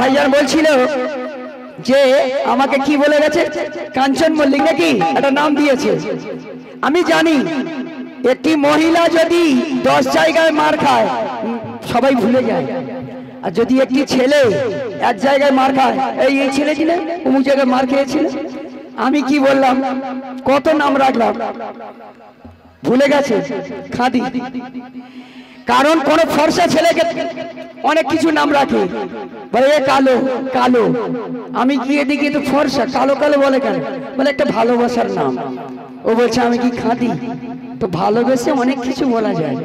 ভাইজান বলছিল যে আমাকে কি বলে গেছে, কাঞ্চন মল্লিক নাকি একটা নাম দিয়েছে। আমি জানি একটি মহিলা যদি 10 জায়গায় মার খায় সবাই ভুলে যায়, আর যদি একটি ছেলে এক জায়গায় মার খায়, এই ছেলেটি না অমুক জায়গায় মার খেয়েছিল, আমি কি বললাম, কত নাম রাখলাম, ভুলে গেছে খাদি। কারণ কোন ফর্সা ছেলেকে অনেক কিছু নাম রাখে, বলে এ কালো কালো, আমি গিয়ে দেখি তো ফর্সা, কালো কালো বলে কেন, বলে একটা ভালোবাসার নাম। ও বলছে আমি কি খাদি, তো ভালোবেসে অনেক কিছু বলা যায়।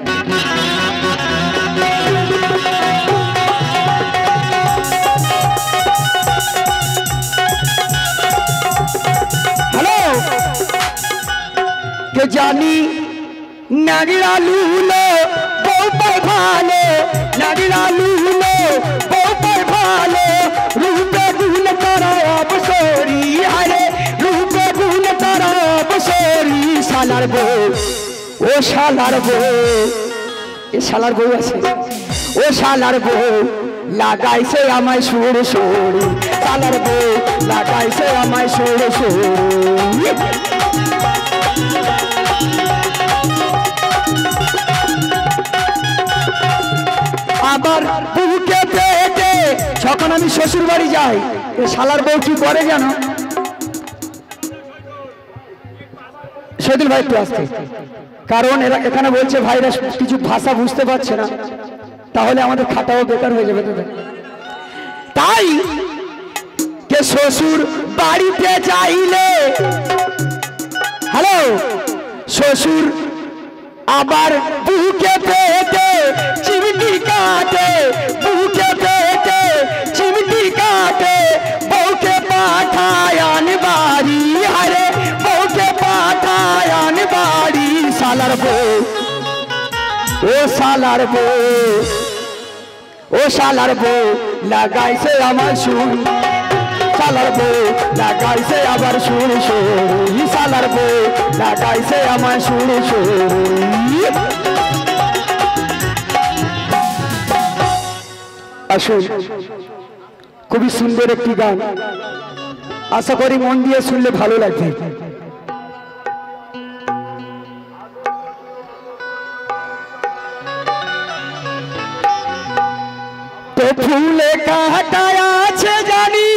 হ্যালো, কে জানি নাগরা লুলো বউপাই ভালো, নাগরা লুলো বউপাই ভালো, রূপে গুণ তারা অবসরি, আরে রূপে গুণ তারা অবসরি। শালার বউ, ও শালার বউ, এ শালার বউ আছে, ও শালার বউ লাগাইছে আমায় সুর সুর, শালার বউ লাগাইছে আমায় সুর সুর। আবার বুকে পেটে যখন আমি শ্বশুর বাড়ি যাই, এ শালার বউ কি করে জানো, শহীদুল ভাই একটু আসতে, কারণ এরা এখানে বলছে ভাইরা কিছু ভাষা বুঝতে পারছে না, তাহলে আমাদের খাটাও বেকার হয়ে যাবে। তাই কে শ্বশুর বাড়িতে চাইলে, হ্যালো, শ্বশুর আবার বুকে পেটে চিমটি কাটে, বুকে পেটে চিমটি কাটে, বউকে পাঠায় আনবাড়ি, আরে বউকে পাঠায় আনবাড়ি। শালার বউ, ও শালার বউ, ও শালার বউ লাগাইছে আমার সুর, শালার বউ লাগাইছে আবার সুর সুর, শালার বউ লাগাইছে আমার সুর সুর। আসুন, খুবই সুন্দর একটি গান, আশা করি মন দিয়ে শুনলে ভালো লাগবে। তো ফুলে কাঁটা আছে জানি,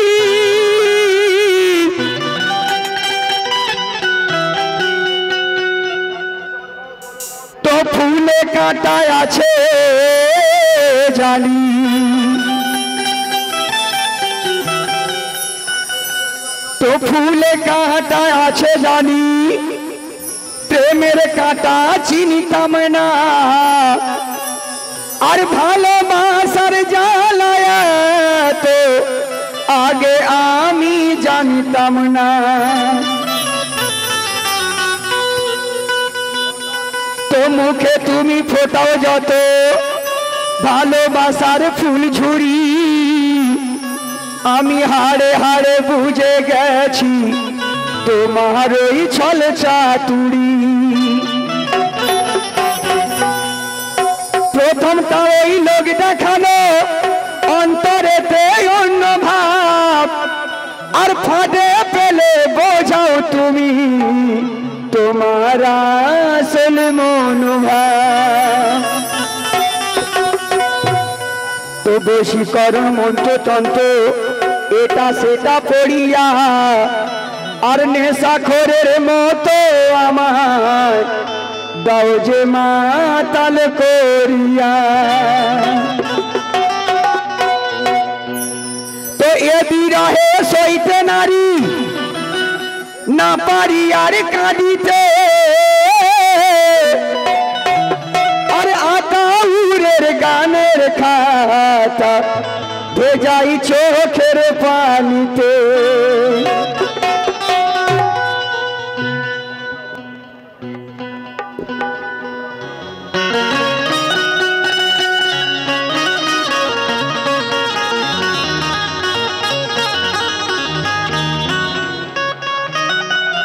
তো ফুলে কাঁটা আছে জানি, তো ফুলে কাঁটা আছে জানি, প্রেমের কাঁটা চিনিতাম না, আর ভালোবাসার জ্বালায় তো আগে আমি জানতাম না। তো মুখে তুমি ফোটাও যত ভালোবাসার ফুল ঝুড়ি, আমি হাড়ে হাড়ে বুঝে গেছি তোমার ওই ছল চাতুরি। প্রথমটা ওই লোক দেখানো, অন্তরেতে অন্য ভাব, আর ফাঁদে পেলে বোঝাও তুমি তোমার আসল মনোভাব। তো বশীকরণ মন্ত্র তন্ত্র এটা সেটা পড়িয়া, আর নেশাখোরের মতো আমার দাও যে মাতাল করিয়া। তো এ বিরহে সইতে নারী না পারি আর কাঁদিতে, আর আকাউরের গানের খাতা ভেজাই চোখের পানিতে।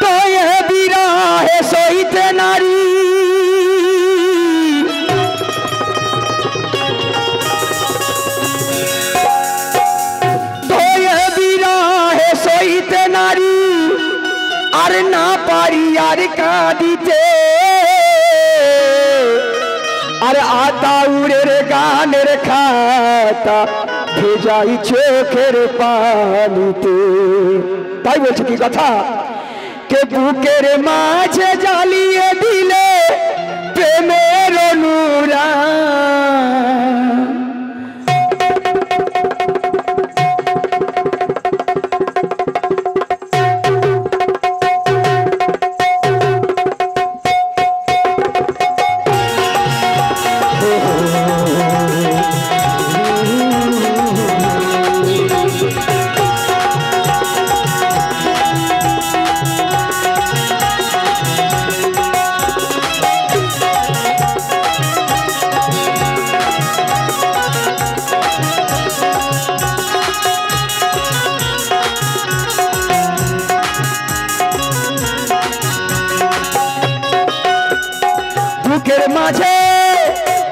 তো এ বিরহে সইতে নারী আর না পারি আর কাঁদিতে আর আতাউরের গানের খাতা ভেজাই চোখের পানিতে। তাই বলছে কি কথা, কে বুকের মাঝে জ্বালিয়ে দিলে প্রেমের অনুরাগ।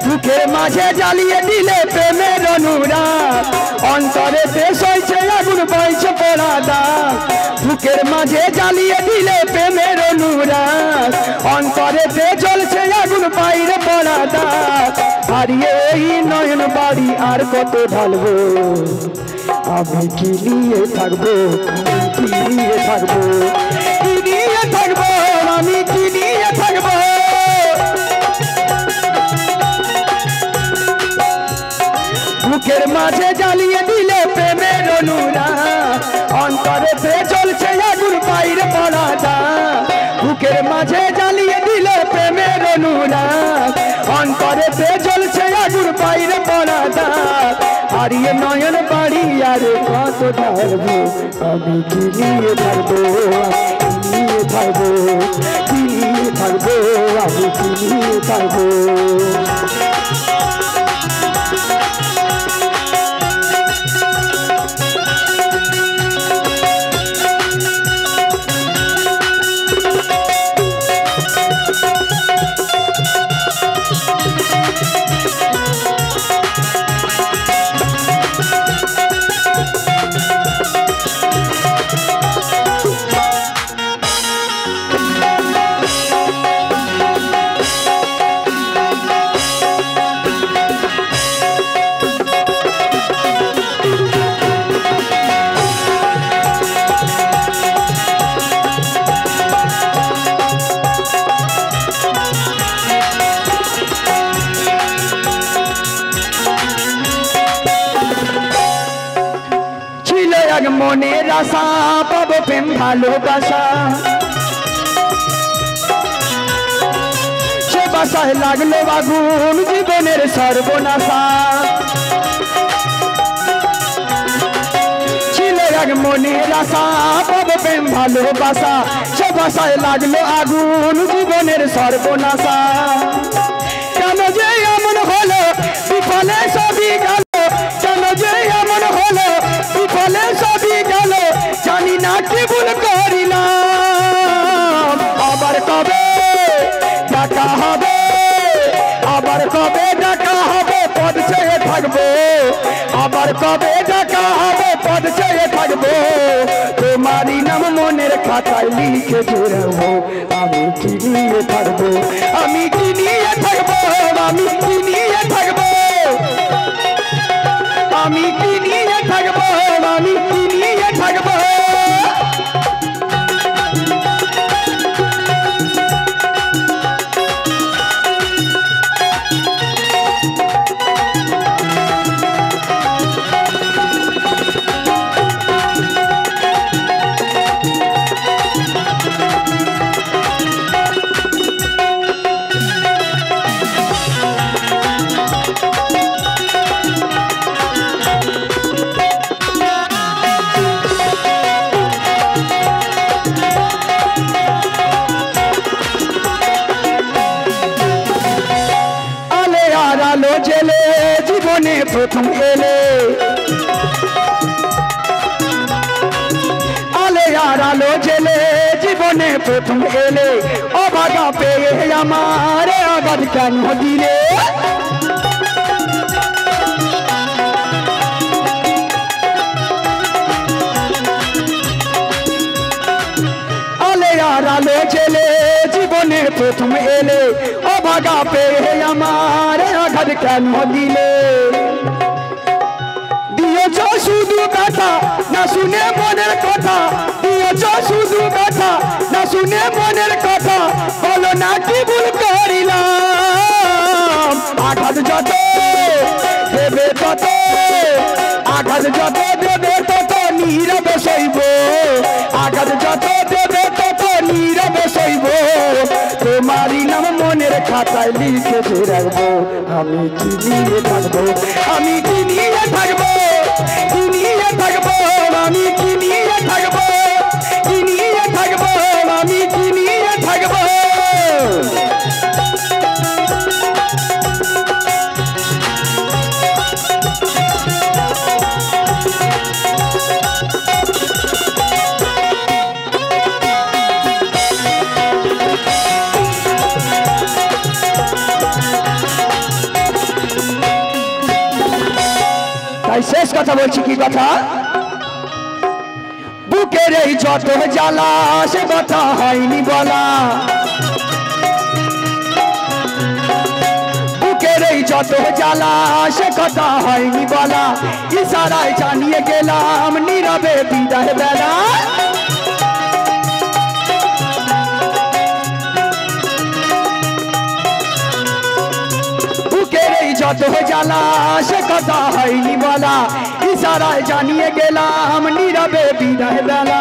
বুকের মাঝে জ্বালিয়ে দিলে প্রেমের অনুরাগ, অন্তরে দেশ হয়েছে আগুন বইছে পড়া দাগ। বুকের মাঝে জ্বালিয়ে দিলে প্রেমের অনুরাগ, অন্তরে দেশ জ্বলছে আগুন বাইরে পড়া দাগ। হারিয়ে এই নয়ন বাড়ি আর কত ঢালবো, আমি কি নিয়ে থাকবো, কি নিয়ে থাকবো, কি নিয়ে থাকবো, আমি কি নিয়ে থাকবো। বুকের মাঝে জ্বালিয়ে দিলে প্রেমের অনুরাগ, অন্তরেতে জ্বলছে আগুন বাইরে পড়া দাগ। বুকের মাঝে জ্বালিয়ে দিলে প্রেমের অনুরাগ, অন্তরেতে জ্বলছে আগুন বাইরে পড়া দাগ। হারিয়ে নয়ন বাড়ি আর কত ঢালবো, আমি কি নিয়ে থাকবো, কি নিয়ে থাকবো, কি নিয়ে থাকবো, আমি কি নিয়ে থাকবো। মনের আশা পাবো প্রেম ভালোবাসা, সে বাসায় লাগলো আগুন জীবনের সর্বনাশা। ছিল এক মনের আশা পাবো প্রেম ভালোবাসা, সে বাসায় লাগলো আগুন জীবনের সর্বনাশা। কেন যে এমন হলো বিফলে সবই গেল, কেন যে এমন হলো বিফলে সবই গেল, জানি না কি ভুল করিলাম। আবার কবে ডাকা হবে, আবার কবে ডাকা হবে, পদ চেয়ে থাকবো, আবার কবে ডাকা হবে, পদ চেয়ে থাকবো। তোমারই নাম মনের খাতায় লিখে জোড়াবো, আমি কি নিয়ে থাকবো, আমি কি নিয়ে থাকবো, আমি কি নিয়ে থাকবো, আমি কি নিয়ে থাকবো, আমি কি নিয়ে থাকবো। জেলে জীবনে প্রথম এলে, আলে আর আলো জেলে জীবনে প্রথম এলে, অভাগা পেয়ে আমার আঘাত কেন দিলে। আলে প্রথম এলে অভাগা পেয়ে আমার আঘাত কেন দিলে দিয়েছ শুধু কথা না শুনে মনের কথা দিয়েছ শুধু কথা না শুনে মনের কথা বলো না কি ভুল করিলাম আঘাত যত দেবে তত আঘাত যত দেবে তত নীরবে সইব আঘাত যত দেবে তত নীরবে সইব তোমারই নাম মনের খাতায় লিখে রাখবো আমি কি নিয়ে থাকবো আমি কি নিয়ে থাকবো কি নিয়ে থাকবো আমি কি নিয়ে থাকবো কি নিয়ে থাকবো আমি কি নিয়ে থাকবো শেষ কথা বলছি কি কথা বুকের এই যত জ্বালা সে কথা হয়নি বলা বুকের এই যত জ্বালা সে কথা হয়নি বলা ইশারায় জানিয়ে গেলাম নীরবে বিদায় বেলা যত জ্বালা সে কথা হয়নি বলা ইশারায় জানিয়ে গেলাম নীরবে বিদায় বেলা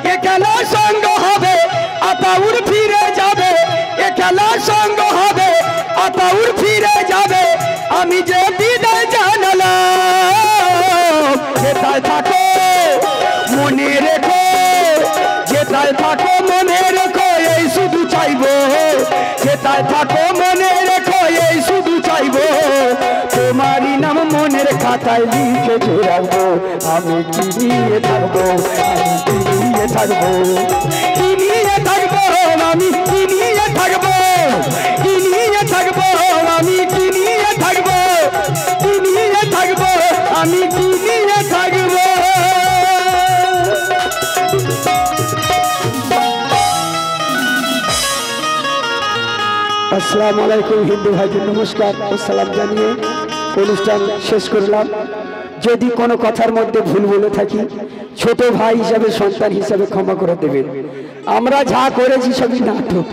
এ খেলা সঙ্গ হবে আতাউর ফিরে যাবে এ খেলা সঙ্গ হবে আতাউর ফিরে যাবে আমি যে বিদায় জানালাম যেথায় থাকো মনে রেখো যেথায় থাকো মনে রেখো এই শুধু চাইবো যেথায় থাকো মনে রেখো এই শুধু চাইবো তোমারই নাম মনের খাতায় লিখে রাখবো আমি কি নিয়ে থাকবো আমি কি নিয়ে থাকবো কি নিয়ে থাকবো আমি কি নিয়ে থাকবো কি নিয়ে থাকবো আমি কি নিয়ে থাকবো কি নিয়ে থাকবো আমি কি নিয়ে থাকবো আসসালামু আলাইকুম হিন্দু ভাইদের নমস্কার ও সালাম জানিয়ে অনুষ্ঠান শেষ করলাম যদি কোনো কথার মধ্যে ভুল বলে থাকি ছোট ভাই হিসাবে সন্তান হিসাবে ক্ষমা করে দেবেন আমরা যা করেছি সবই নাটক